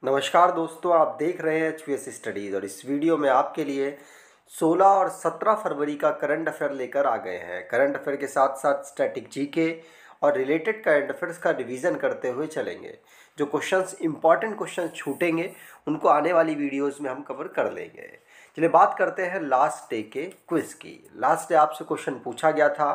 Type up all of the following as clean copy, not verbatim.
नमस्कार दोस्तों, आप देख रहे हैं एचपीएस स्टडीज़ और इस वीडियो में आपके लिए 16 और 17 फरवरी का करंट अफेयर लेकर आ गए हैं। करंट अफेयर के साथ साथ स्टैटिक जीके और रिलेटेड करंट अफेयर्स का रिवीजन करते हुए चलेंगे। जो क्वेश्चंस इंपॉर्टेंट क्वेश्चंस छूटेंगे उनको आने वाली वीडियोस में हम कवर कर लेंगे। चलिए बात करते हैं लास्ट डे के क्विज की। लास्ट डे आपसे क्वेश्चन पूछा गया था,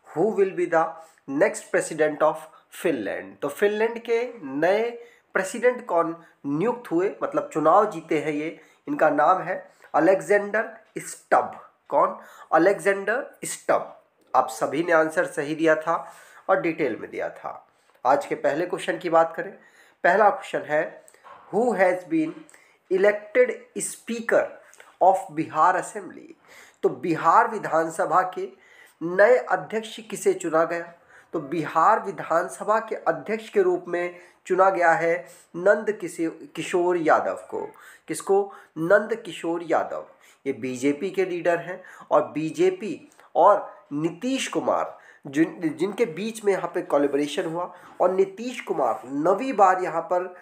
who will be the next president of Finland. तो फिनलैंड के नए प्रेसिडेंट कौन नियुक्त हुए, मतलब चुनाव जीते हैं ये, इनका नाम है अलेक्जेंडर स्टब। कौन? Alexander Stubb. आप सभी ने आंसर सही दिया था और डिटेल में दिया था। आज के पहले क्वेश्चन की बात करें। पहला क्वेश्चन है, who has been elected speaker of Bihar assembly. तो बिहार विधानसभा के नए अध्यक्ष किसे चुना गया? तो बिहार विधानसभा के अध्यक्ष के रूप में चुना गया है नंद किशोर यादव को। किसको? नंद किशोर यादव। ये बीजेपी के लीडर हैं और बीजेपी और नीतीश कुमार जिनके बीच में यहाँ पे कोलैबोरेशन हुआ, और नीतीश कुमार नवी बार यहाँ पर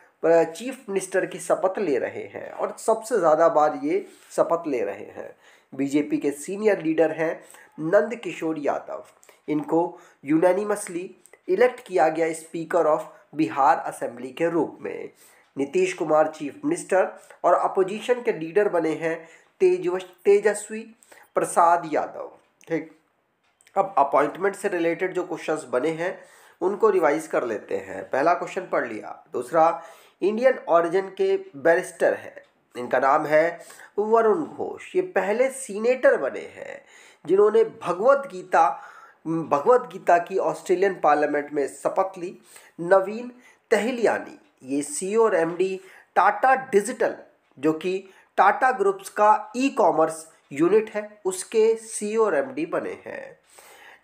चीफ मिनिस्टर की शपथ ले रहे हैं और सबसे ज़्यादा बार ये शपथ ले रहे हैं। बीजेपी के सीनियर लीडर हैं नंद किशोर यादव। इनको यूनानिमसली इलेक्ट किया गया स्पीकर ऑफ बिहार असेंबली के रूप में। नीतीश कुमार चीफ मिनिस्टर और अपोजिशन के लीडर बने हैं तेजस्वी प्रसाद यादव। ठीक, अब अपॉइंटमेंट से रिलेटेड जो क्वेश्चंस बने हैं उनको रिवाइज कर लेते हैं। पहला क्वेश्चन पढ़ लिया। दूसरा, इंडियन ऑरिजिन के बैरिस्टर हैं, इनका नाम है वरुण घोष। ये पहले सीनेटर बने हैं जिन्होंने भगवत गीता की ऑस्ट्रेलियन पार्लियामेंट में शपथ ली। नवीन तहलियानी, ये सीईओ और एमडी टाटा डिजिटल, जो कि टाटा ग्रुप्स का ई कॉमर्स यूनिट है, उसके सीईओ और एमडी बने हैं।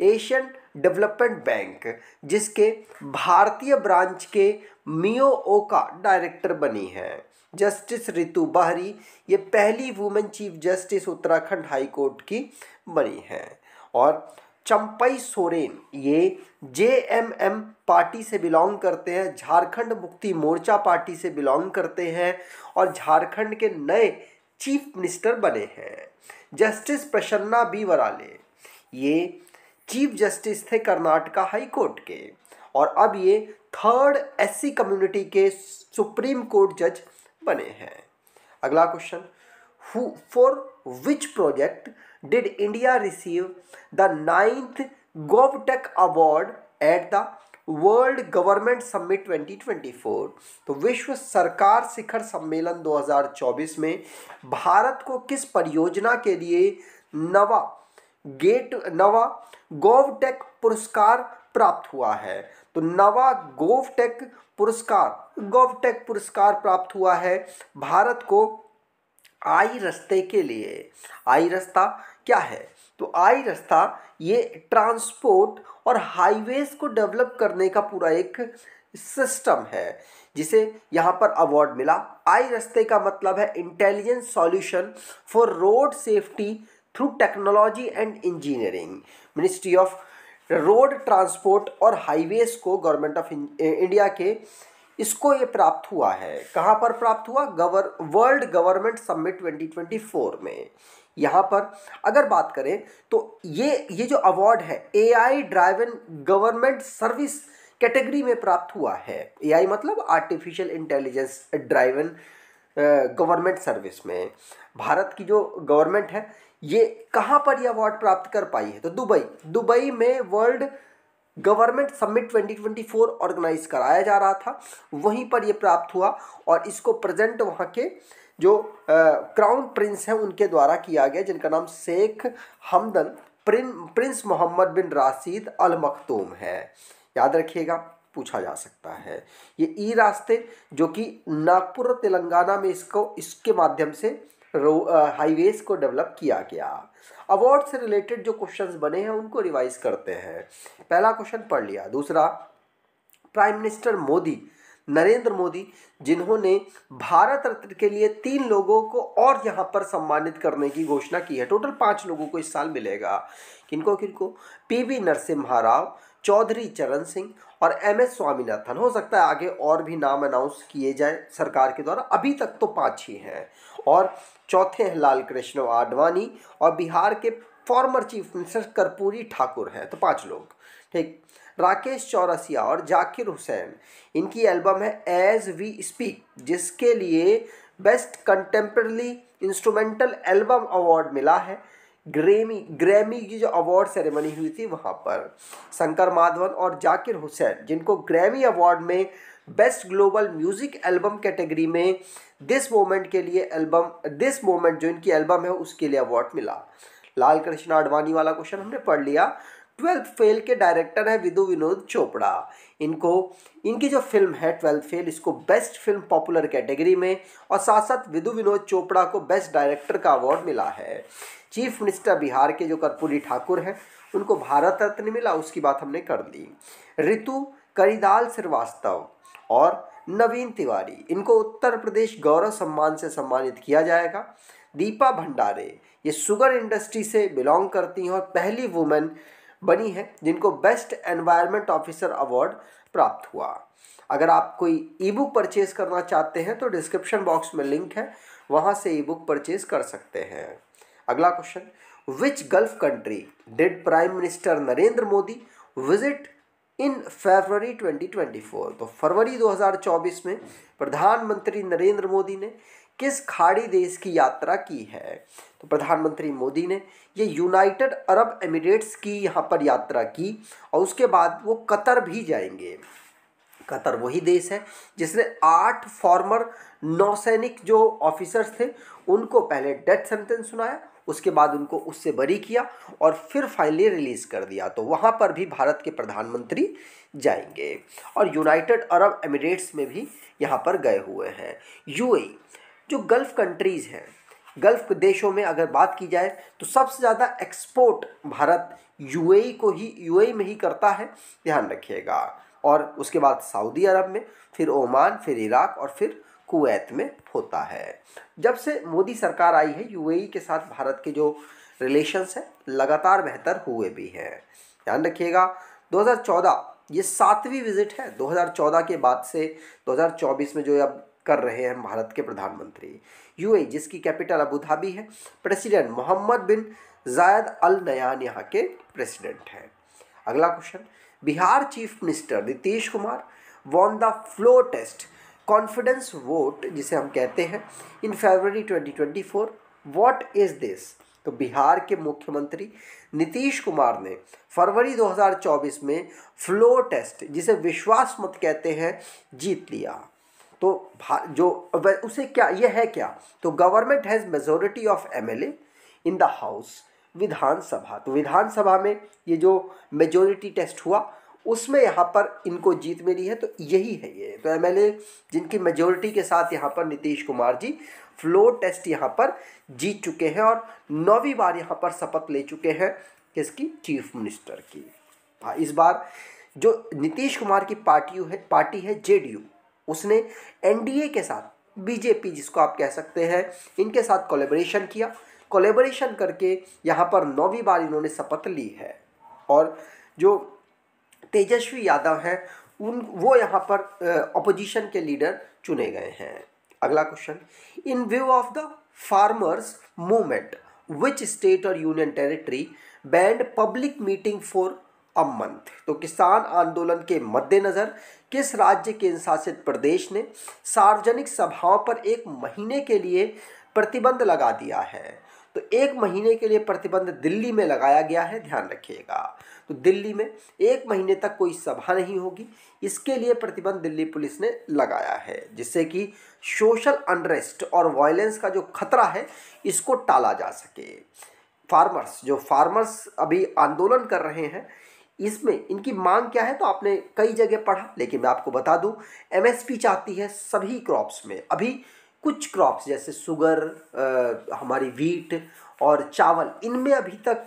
एशियन डेवलपमेंट बैंक, जिसके भारतीय ब्रांच के मियो ओका डायरेक्टर बनी है। जस्टिस रितु बहरी, ये पहली women chief justice Uttarakhand high court की बनी है। और चंपई सोरेन, ये जेएमएम पार्टी से बिलोंग करते हैं, झारखंड मुक्ति मोर्चा पार्टी से बिलोंग करते हैं और झारखंड के नए चीफ मिनिस्टर बने हैं। जस्टिस प्रसन्ना बी वराले, ये चीफ जस्टिस थे कर्नाटका हाई कोर्ट के और अब ये थर्ड एससी कम्युनिटी के सुप्रीम कोर्ट जज बने हैं। अगला question, for which project did India receive the 9th GovTech award at the World Government Summit 2024। तो विश्व सरकार शिखर सम्मेलन 2024 में भारत को किस परियोजना के लिए नवा गोवटेक पुरस्कार प्राप्त हुआ है? तो नवा गोवटेक पुरस्कार प्राप्त हुआ है भारत को आई रास्ते के लिए। आई रास्ता क्या है? तो आई रास्ता ये ट्रांसपोर्ट और हाईवेज को डेवलप करने का पूरा एक सिस्टम है जिसे यहाँ पर अवार्ड मिला। आई रास्ते का मतलब है intelligent solution for road safety through technology and engineering. Ministry of road transport और हाईवेज को गवर्नमेंट ऑफ इंडिया के इसको ये प्राप्त हुआ है। कहाँ पर प्राप्त हुआ? वर्ल्ड गवर्नमेंट समिट 2024 में। यहाँ पर अगर बात करें तो ये जो अवार्ड है AI driven government service category में प्राप्त हुआ है। एआई मतलब artificial intelligence driven government service में भारत की जो गवर्नमेंट है ये कहाँ पर ये अवार्ड प्राप्त कर पाई है? तो दुबई में वर्ल्ड गवर्नमेंट समिट 2024 ऑर्गेनाइज कराया जा रहा था, वहीं पर ये प्राप्त हुआ और इसको प्रेजेंट वहाँ के जो क्राउन प्रिंस हैं उनके द्वारा किया गया, जिनका नाम शेख हमदन प्रिंस मोहम्मद बिन राशिद अल मखतूम है। याद रखिएगा, पूछा जा सकता है। ये ई रास्ते जो कि नागपुर और तेलंगाना में इसके माध्यम से हाईवेज को डेवलप किया गया। अवार्ड से रिलेटेड जो क्वेश्चंस बने हैं उनको रिवाइज करते हैं। पहला क्वेश्चन पढ़ लिया। दूसरा, प्राइम मिनिस्टर नरेंद्र मोदी, जिन्होंने भारत रत्न के लिए 3 लोगों को और यहाँ पर सम्मानित करने की घोषणा की है। टोटल 5 लोगों को इस साल मिलेगा। किनको? पीवी नरसिम्हा राव, चौधरी चरण सिंह और MS स्वामीनाथन। हो सकता है आगे और भी नाम अनाउंस किए जाए सरकार के द्वारा, अभी तक तो 5 ही हैं। और चौथे हैं लाल कृष्ण आडवाणी और बिहार के former chief minister Karpoori Thakur हैं। तो 5 लोग, ठीक। राकेश चौरसिया और जाकिर हुसैन, इनकी एल्बम है एज वी स्पीक, जिसके लिए best contemporary instrumental album award मिला है ग्रैमी की जो अवार्ड सेरेमनी हुई थी वहाँ पर। शंकर माधवन और जाकिर हुसैन, जिनको ग्रैमी अवार्ड में best global music album category में दिस मोमेंट जो इनकी एल्बम है उसके लिए अवार्ड मिला। लाल कृष्ण आडवाणी वाला क्वेश्चन हमने पढ़ लिया। 12th फेल के डायरेक्टर है विदु विनोद चोपड़ा। इनकी जो फिल्म है 12th फेल, इसको बेस्ट फिल्म पॉपुलर कैटेगरी में और साथ साथ विदु विनोद चोपड़ा को बेस्ट डायरेक्टर का अवार्ड मिला है। चीफ मिनिस्टर बिहार के जो कर्पूरी ठाकुर हैं उनको भारत रत्न मिला, उसकी बात हमने कर ली। ऋतु करिदाल श्रीवास्तव और नवीन तिवारी, इनको उत्तर प्रदेश गौरव सम्मान से सम्मानित किया जाएगा। दीपा भंडारे, ये शुगर इंडस्ट्री से बिलोंग करती हैं और पहली वुमेन बनी है जिनको बेस्ट एनवायरनमेंट ऑफिसर अवार्ड प्राप्त हुआ। अगर आप कोई ई बुक परचेज करना चाहते हैं तो डिस्क्रिप्शन बॉक्स में लिंक है, वहाँ से ई बुक परचेज कर सकते हैं। अगला question, which Gulf country did Prime Minister Narendra Modi visit in February 2024? तो फरवरी 2024 में प्रधानमंत्री नरेंद्र मोदी ने किस खाड़ी देश की यात्रा की है? तो प्रधानमंत्री मोदी ने ये यूनाइटेड अरब एमिरेट्स की यहाँ पर यात्रा की और उसके बाद वो कतर भी जाएंगे। कतर वही देश है जिसने 8 फॉर्मर नौसैनिक जो ऑफिसर्स थे उनको पहले डेथ सेंटेंस सुनाया, उसके बाद उनको उससे बरी किया और फिर फाइनली रिलीज कर दिया। तो वहाँ पर भी भारत के प्रधानमंत्री जाएंगे और यूनाइटेड अरब एमिरेट्स में भी यहाँ पर गए हुए हैं। यूएई, जो गल्फ़ कंट्रीज़ हैं, गल्फ़ देशों में अगर बात की जाए तो सबसे ज़्यादा एक्सपोर्ट भारत यूएई में ही करता है, ध्यान रखिएगा। और उसके बाद सऊदी अरब में, फिर ओमान, फिर इराक और फिर कुवैत में होता है। जब से मोदी सरकार आई है यूएई के साथ भारत के जो रिलेशंस हैं लगातार बेहतर हुए भी हैं, ध्यान रखिएगा। 2014 ये 7वीं विजिट है 2014 के बाद से 2024 में जो अब कर रहे हैं भारत के प्रधानमंत्री। यूएई जिसकी कैपिटल अबू धाबी है, president Mohammed bin Zayed Al Nahyan यहाँ के प्रेसिडेंट हैं। अगला question, Bihar chief minister Nitish Kumar won the floor test confidence vote जिसे हम कहते हैं in February 2024, what is this? तो बिहार के मुख्यमंत्री नीतीश कुमार ने फरवरी 2024 में फ्लोर टेस्ट जिसे विश्वास मत कहते हैं जीत लिया। तो जो उसे क्या ये है क्या? तो government has majority of MLA in the house, विधानसभा। तो विधानसभा में ये जो मेजोरिटी टेस्ट हुआ उसमें यहाँ पर इनको जीत मिली है, तो यही है ये। तो MLA जिनकी मेजोरिटी के साथ यहाँ पर नीतीश कुमार जी फ्लोर टेस्ट यहाँ पर जीत चुके हैं और 9वीं बार यहाँ पर शपथ ले चुके हैं किसकी? चीफ मिनिस्टर की। इस बार जो नीतीश कुमार की पार्टी है JDU, उसने NDA के साथ BJP जिसको आप कह सकते हैं इनके साथ कोलैबोरेशन किया। कोलैबोरेशन करके यहाँ पर 9वीं बार इन्होंने शपथ ली है और जो तेजस्वी यादव हैं वो यहाँ पर अपोजिशन के लीडर चुने गए हैं। अगला question, in view of the farmers movement which state और union territory banned public meeting for a month? तो किसान आंदोलन के मद्देनज़र किस राज्य केंद्र शासित प्रदेश ने सार्वजनिक सभाओं पर 1 महीने के लिए प्रतिबंध लगा दिया है? तो 1 महीने के लिए प्रतिबंध दिल्ली में लगाया गया है, ध्यान रखिएगा। तो दिल्ली में 1 महीने तक कोई सभा नहीं होगी, इसके लिए प्रतिबंध दिल्ली पुलिस ने लगाया है जिससे कि सोशल अनरेस्ट और वायलेंस का जो खतरा है इसको टाला जा सके। फार्मर्स अभी आंदोलन कर रहे हैं, इसमें इनकी मांग क्या है? तो आपने कई जगह पढ़ा, लेकिन मैं आपको बता दूं MSP चाहती है सभी क्रॉप्स में। अभी कुछ क्रॉप्स जैसे शुगर, हमारी वीट और चावल, इनमें अभी तक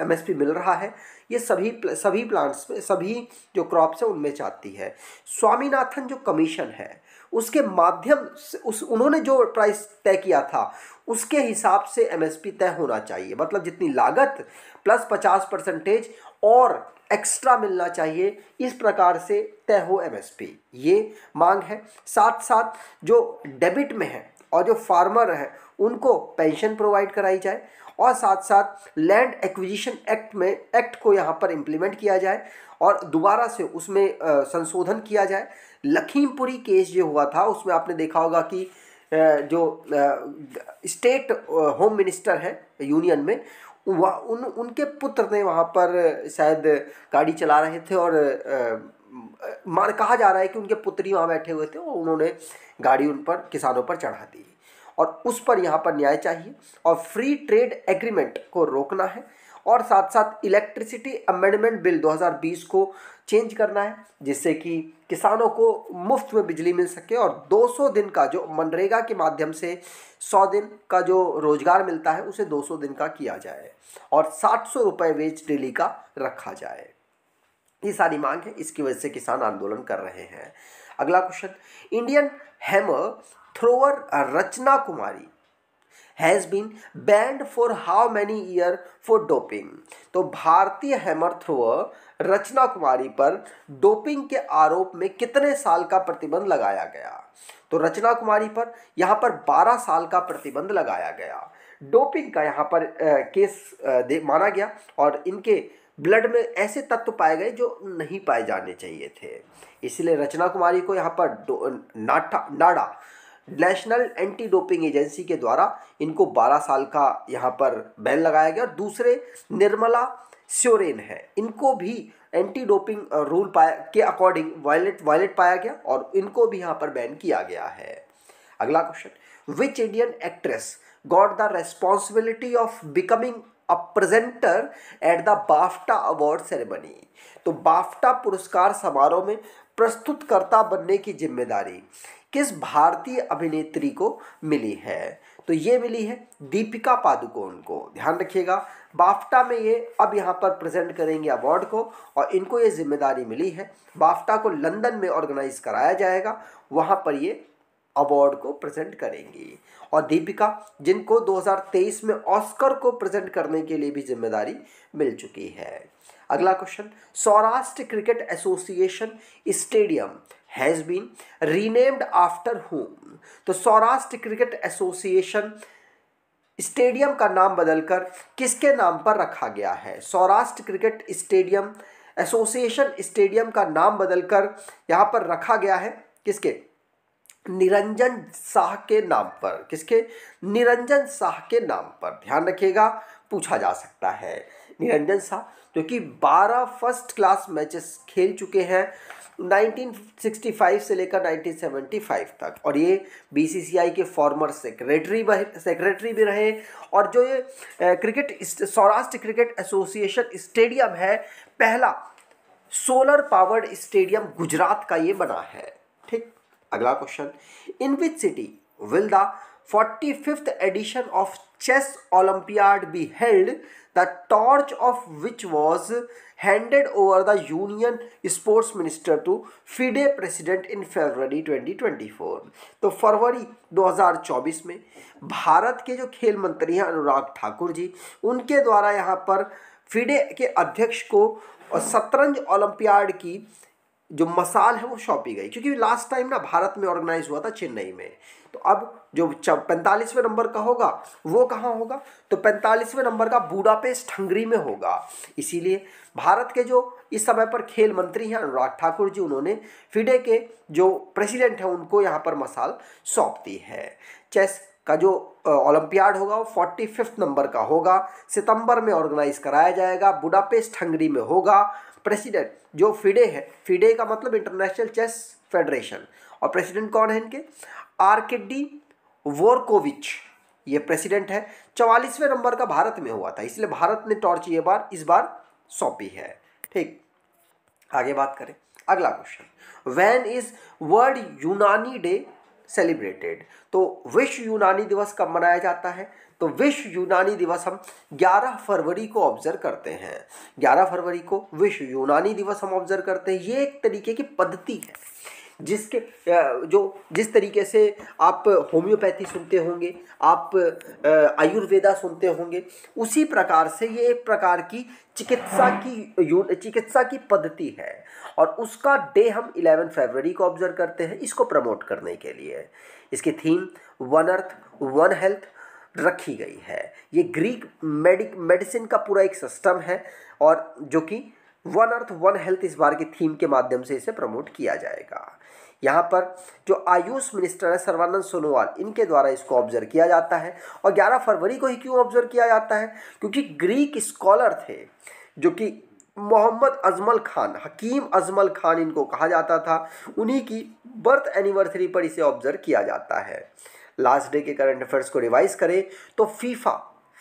MSP मिल रहा है। ये सभी प्लांट्स में, सभी जो क्रॉप्स हैं उनमें चाहती है। स्वामीनाथन जो कमीशन है उसके माध्यम से उन्होंने जो प्राइस तय किया था उसके हिसाब से MSP तय होना चाहिए। मतलब जितनी लागत प्लस 50% और एक्स्ट्रा मिलना चाहिए, इस प्रकार से तय हो एमएसपी, ये मांग है। साथ साथ जो डेबिट में है और जो फार्मर है उनको पेंशन प्रोवाइड कराई जाए, और साथ साथ लैंड एक्विजिशन एक्ट को यहाँ पर इम्प्लीमेंट किया जाए और दोबारा से उसमें संशोधन किया जाए। लखीमपुरी केस जो हुआ था उसमें आपने देखा होगा कि जो स्टेट होम मिनिस्टर है यूनियन में, वह उनके पुत्र ने वहाँ पर शायद गाड़ी चला रहे थे और कहा जा रहा है कि उनके पुत्र ही वहाँ बैठे हुए थे और उन्होंने गाड़ी उन पर किसानों पर चढ़ा दी, और उस पर यहाँ पर न्याय चाहिए और फ्री ट्रेड एग्रीमेंट को रोकना है, और साथ साथ इलेक्ट्रिसिटी अमेंडमेंट बिल 2020 को चेंज करना है जिससे कि किसानों को मुफ्त में बिजली मिल सके, और 200 दिन का जो मनरेगा के माध्यम से 100 दिन का जो रोजगार मिलता है उसे 200 दिन का किया जाए, और 700 रुपये वेज डेली का रखा जाए। ये सारी मांग है, इसकी वजह से किसान आंदोलन कर रहे हैं। अगला question, Indian hammer thrower Rachna Kumari has been banned for how many year for doping. तो भारतीय हैमर थ्रोअर रचना कुमारी पर डोपिंग के आरोप में कितने साल का प्रतिबंध लगाया गया? तो रचना कुमारी पर यहाँ पर 12 साल का प्रतिबंध लगाया गया। डोपिंग का यहाँ पर केस माना गया और इनके ब्लड में ऐसे तत्व पाए गए जो नहीं पाए जाने चाहिए थे, इसलिए रचना कुमारी को यहाँ पर नाडा नेशनल एंटी डोपिंग एजेंसी के द्वारा इनको 12 साल का यहाँ पर बैन लगाया गया। और दूसरे निर्मला सोरेन है, इनको भी एंटी डोपिंग रूल के अकॉर्डिंग वायलेट पाया गया और इनको भी यहाँ पर बैन किया गया है। अगला question, which Indian actress got the responsibility of becoming a presenter at the BAFTA award ceremony. तो बाफ्टा पुरस्कार समारोह में प्रस्तुतकर्ता बनने की जिम्मेदारी किस भारतीय अभिनेत्री को मिली है? तो ये मिली है दीपिका पादुकोण को। ध्यान रखिएगा, बाफ्टा में ये अब यहाँ पर प्रेजेंट करेंगे अवार्ड को और इनको ये जिम्मेदारी मिली है। बाफ्टा को लंदन में ऑर्गेनाइज कराया जाएगा, वहाँ पर ये अवार्ड को प्रेजेंट करेंगी। और दीपिका जिनको 2023 में ऑस्कर को प्रेजेंट करने के लिए भी जिम्मेदारी मिल चुकी है। अगला question, Saurashtra cricket association stadium has been renamed after whom। तो सौराष्ट्र क्रिकेट एसोसिएशन स्टेडियम का नाम बदलकर किसके नाम पर रखा गया है? Saurashtra cricket stadium association stadium का नाम बदलकर यहाँ पर रखा गया है किसके? निरंजन शाह के नाम पर। किसके? निरंजन शाह के नाम पर। ध्यान रखिएगा, पूछा जा सकता है। निरंजन शाह जो कि 12 फर्स्ट क्लास मैचेस खेल चुके हैं 1965 से लेकर 1975 तक, और ये बीसीसीआई के फॉर्मर सेक्रेटरी भी रहे। और जो ये सौराष्ट्र क्रिकेट एसोसिएशन स्टेडियम है, पहला सोलर पावर्ड स्टेडियम गुजरात का ये बना है। ठीक। अगला question, in which city will the 45th edition of chess Olympiad be held, the torch of which was handed over the union sports minister to FIDE president in February 2024। तो फरवरी 2024 में भारत के जो खेल मंत्री हैं अनुराग ठाकुर जी, उनके द्वारा यहाँ पर फिडे के अध्यक्ष को शतरंज ओलंपियाड की जो मसाल है वो सौंपी गई, क्योंकि लास्ट टाइम ना भारत में ऑर्गेनाइज हुआ था चेन्नई में। तो अब जो 45वें नंबर का होगा वो कहाँ होगा? तो 45वें नंबर का बुडापेस्ट हंगरी में होगा। इसीलिए भारत के जो इस समय पर खेल मंत्री हैं अनुराग ठाकुर जी, उन्होंने फिडे के जो प्रेसिडेंट हैं उनको यहाँ पर मसाल सौंप दी है। चेस का जो ओलंपियाड होगा वो 45th नंबर का होगा, सितंबर में ऑर्गेनाइज कराया जाएगा, बुडापेस्ट हंगरी में होगा। प्रेसिडेंट जो फिडे है, फिडे का मतलब इंटरनेशनल चेस फेडरेशन, और प्रेसिडेंट कौन है इनके? आर्केडी वोरकोविच, ये प्रेसिडेंट है। 44वें नंबर का भारत में हुआ था, इसलिए भारत ने टॉर्च इस बार सौंपी है। ठीक, आगे बात करें। अगला क्वेश्चन, व्हेन इज वर्ल्ड यूनानी डे सेलिब्रेटेड? तो विश्व यूनानी दिवस कब मनाया जाता है? तो विश्व यूनानी दिवस हम 11 फरवरी को ऑब्जर्व करते हैं। 11 फरवरी को विश्व यूनानी दिवस हम ऑब्जर्व करते हैं। ये एक तरीके की पद्धति है जिसके जिस तरीके से आप होम्योपैथी सुनते होंगे, आप आयुर्वेदा सुनते होंगे, उसी प्रकार से ये एक प्रकार की चिकित्सा की पद्धति है और उसका डे हम 11 फरवरी को ऑब्जर्व करते हैं इसको प्रमोट करने के लिए। इसकी theme one earth one health रखी गई है। ये ग्रीक मेडिसिन का पूरा एक सिस्टम है और जो कि वन अर्थ वन हेल्थ इस बार की थीम के माध्यम से इसे प्रमोट किया जाएगा। यहाँ पर जो आयुष मिनिस्टर है सर्बानंद सोनोवाल, इनके द्वारा इसको ऑब्जर्व किया जाता है। और 11 फरवरी को ही क्यों ऑब्जर्व किया जाता है? क्योंकि ग्रीक स्कॉलर थे जो कि मोहम्मद अजमल खान, हकीम अजमल खान इनको कहा जाता था, उन्हीं की बर्थ एनिवर्सरी पर इसे ऑब्जर्व किया जाता है। लास्ट डे के करंट अफेयर्स को रिवाइज करें तो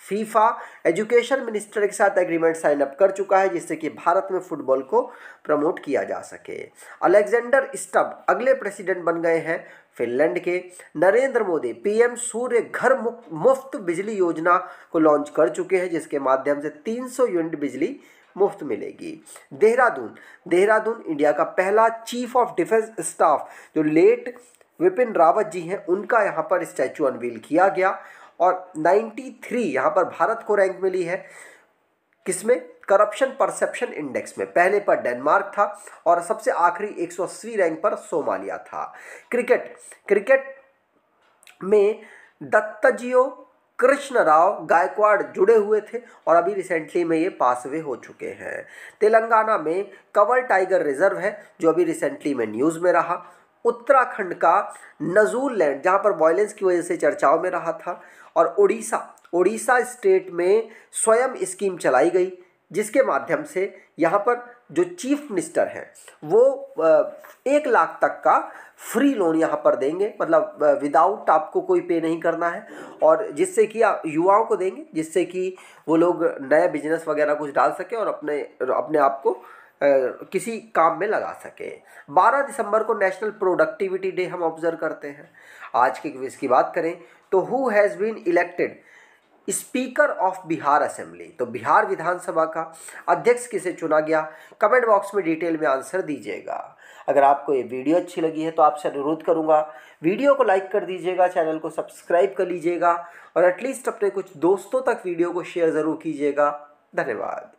फीफा एजुकेशन मिनिस्टर के साथ एग्रीमेंट साइन अप कर चुका है जिससे कि भारत में फुटबॉल को प्रमोट किया जा सके। अलेक्जेंडर स्टब अगले प्रेसिडेंट बन गए हैं फिनलैंड के। नरेंद्र मोदी पीएम सूर्य घर मुफ्त बिजली योजना को लॉन्च कर चुके हैं जिसके माध्यम से 300 यूनिट बिजली मुफ्त मिलेगी। देहरादून इंडिया का पहला चीफ ऑफ डिफेंस स्टाफ जो लेट विपिन रावत जी हैं, उनका यहाँ पर स्टैचू अनवील किया गया। और 93 यहाँ पर भारत को रैंक मिली है, किसमें? करप्शन परसेप्शन इंडेक्स में। पहले पर डेनमार्क था और सबसे आखिरी 180 रैंक पर सोमालिया था। क्रिकेट में दत्तजियो कृष्णराव गायकवाड़ जुड़े हुए थे और अभी रिसेंटली में ये पास अवे हो चुके हैं। तेलंगाना में कंवर टाइगर रिजर्व है जो अभी रिसेंटली में न्यूज़ में रहा। उत्तराखंड का नजूल लैंड जहाँ पर वायलेंस की वजह से चर्चाओं में रहा था। और उड़ीसा स्टेट में स्वयं स्कीम चलाई गई जिसके माध्यम से यहाँ पर जो चीफ मिनिस्टर हैं वो 1 लाख तक का फ्री लोन यहाँ पर देंगे, मतलब विदाउट आपको कोई पे नहीं करना है, और जिससे कि युवाओं को देंगे जिससे कि वो लोग नया बिजनेस वगैरह कुछ डाल सके और अपने आप को किसी काम में लगा सके। 12 दिसंबर को नेशनल प्रोडक्टिविटी डे हम ऑब्जर्व करते हैं। आज के क्विज की बात करें तो who has been elected speaker of Bihar assembly, तो बिहार विधानसभा का अध्यक्ष किसे चुना गया? कमेंट बॉक्स में डिटेल में आंसर दीजिएगा। अगर आपको ये वीडियो अच्छी लगी है तो आपसे अनुरोध करूंगा वीडियो को लाइक कर दीजिएगा, चैनल को सब्सक्राइब कर लीजिएगा और एटलीस्ट अपने कुछ दोस्तों तक वीडियो को शेयर ज़रूर कीजिएगा। धन्यवाद।